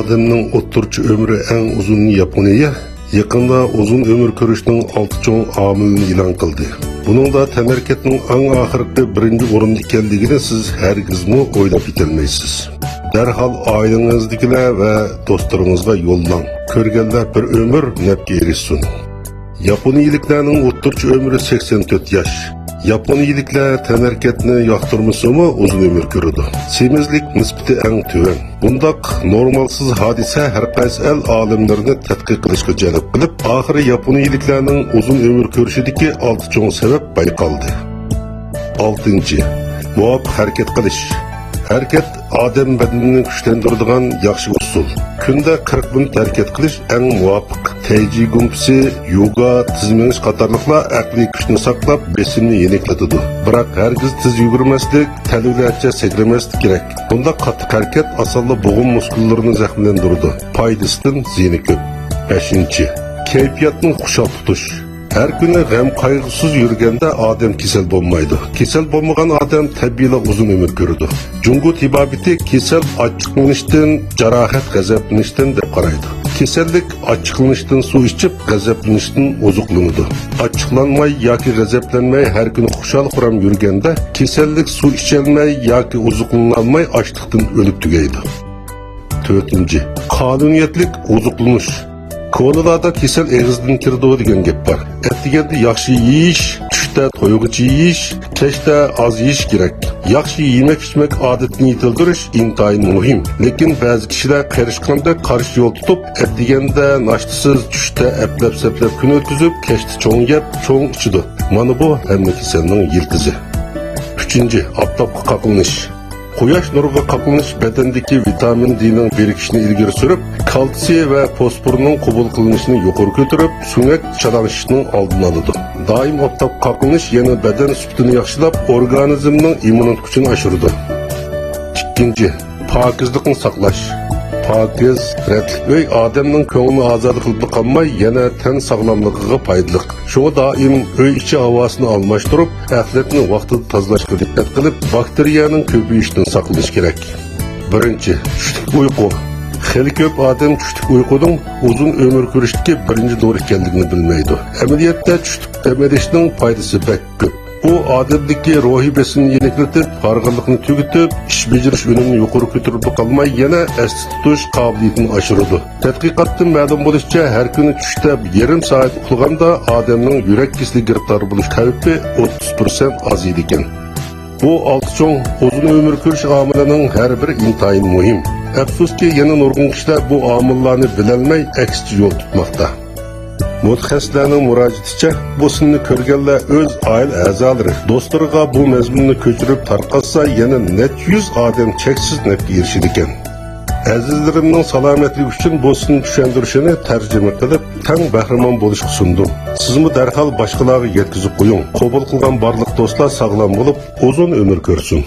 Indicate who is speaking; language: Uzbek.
Speaker 1: Adamning o'ttirchi umri eng uzun Yaponiya yaqinda uzun umr ko'rishning 6 cho'ng omilini e'lon qildi. Buningda tanarkatning eng oxirgi birinchi o'rinda ekanligini siz hargizmi o'ylab yetolmaysiz. Darhol oilangizdagilar va do'stlaringizga yo'llang. Ko'rganlar bir umr nafga erishsin. Yaponiyaliklarning o'ttirchi umri 84 yosh. Yaponiyaliklar tanarkatni yoqtirmasimi uzun umr ko'radi. Semizlik nisbati eng tuvan. Bundaq normalsiz hodisa har qaysi el olimlarini tadqiq qilishga jalb qilib, oxiri yaponiyaliklarning uzun umr ko'rishidagi 6 cho'ng sabab bayqaldi. 6. Muvofiq harakat qilish. Harakat odam badanini kuchlantiradigan yaxshi usul. Kunda 40 minut harakat qilish eng muvofiq. Tayji gumpsi, yoga, tizminish qatorliqlar aqliy kuchni saqlab, besimni yeniklatadi. Biroq hargiz tiz yugurmaslik, talivlarcha sakramaslik kerak. Bunda qattiq harakat osonla bo'g'im muskullarini zaxmlantiradi. Foydasidan ziyni ko'p. 5. Kayfiyatni xushal tutish. Her kuni g'am qayg'usiz yurganda odam kasal bo'lmaydi. Kasal bo'lmagan odam tabiiyla uzun umr ko'radi. Jungo tibabiti kasal ochiqlanishdan, jarohat g'azablanishdan deb qaraydi. Kasallik ochiqlanishdan suv ichib, g'azablanishdan ozuqlanadi. Ochiqlanmay yoki g'azablanmay har kuni xushal xuram yurganda kasallik suv icholmay yoki ozuqlanolmay ochliqdan o'lib tugaydi. 4. Qonuniyatlik ozuqlanish. Konularda kesel egizden kirdi degan gap bor. Ertiganda yaxshi yeyish, tushda to'yg'ichi yeyish, kechda oz yeyish kerak. Yaxshi yemek-ichmek odatini yetildirish intayin muhim. Lekin ba'zi kishilar qarishqanda qarshi yo'l tutib, ertiganda nashtasiz tushda aplab-saplab kun o'tkazib, kechda cho'ng yeb, cho'ng ichidi. Mana bu hamma kasalning yildizi. 3. Oftobga qoqilnish. Quyosh nuriga qoqilnish badandagi vitamin D'ning birikishini ilgari surib, kalsiy va fosforning qabul qilinishini yuqori ko'tarib, suyak chalanishning oldini oladi. Doim oftob qoqilnish yana badan sifatini yaxshilab, organizmning immunitet kuchini oshiradi. 2. Pokizlikni saqlash. Pokiz, ratlik uy odamning ko'nglini ozod qilib qolmay, yana tan sog'lomligiga foydali. Shunga doim uy ichi havosini almashtirib, axlatni vaqtida tozalashga diqqat qilib, bakteriyaning ko'payishidan saqlanish kerak. 1. Tushlik uyqu. Xeyli ko'p odam tushlik uyquning uzun umr ko'rishdagi birinchi dori ekanligini bilmaydi. Amaliyotda tushlik demedishning foydasi bak ko'p. Bu odamdagi ruhiy besimni yeniklatib, farg'onlikni tugitib, ish bajarish unumini yuqori ko'tarib qolmay, yana esda tutish qobiliyatini oshiradi. Tadqiqotdan ma'lum bo'lishicha, har kuni tushda yarim soat uxlaganda odamning yurak kasalligiga giriftor bo'lish xavfi 30% ozaydi ekan. Bu 6 cho'ng uzun umr ko'rish omilining har biri intayin muhim. Afsuski, yana nurg'un kishilar bu omillarni bilolmay, aksicha yo'l tutmoqda. Mutaxassislarning murojaaticha, bu sinni ko'rganlar o'z oila a'zolari, do'stlariga bu mazmunni ko'chirib tarqatsa, yana net 100 odam cheksiz nafga erishadi ekan. Azizlarimning salomatligi uchun bu sinni tushuntirishini tarjima qilib, tang bahramon bo'lishga sundim. Sizmi darhol boshqalarga yetkazib qo'ying. Qabul qilgan barliq do'stlar sog'lom bo'lib, uzun umr ko'rsin.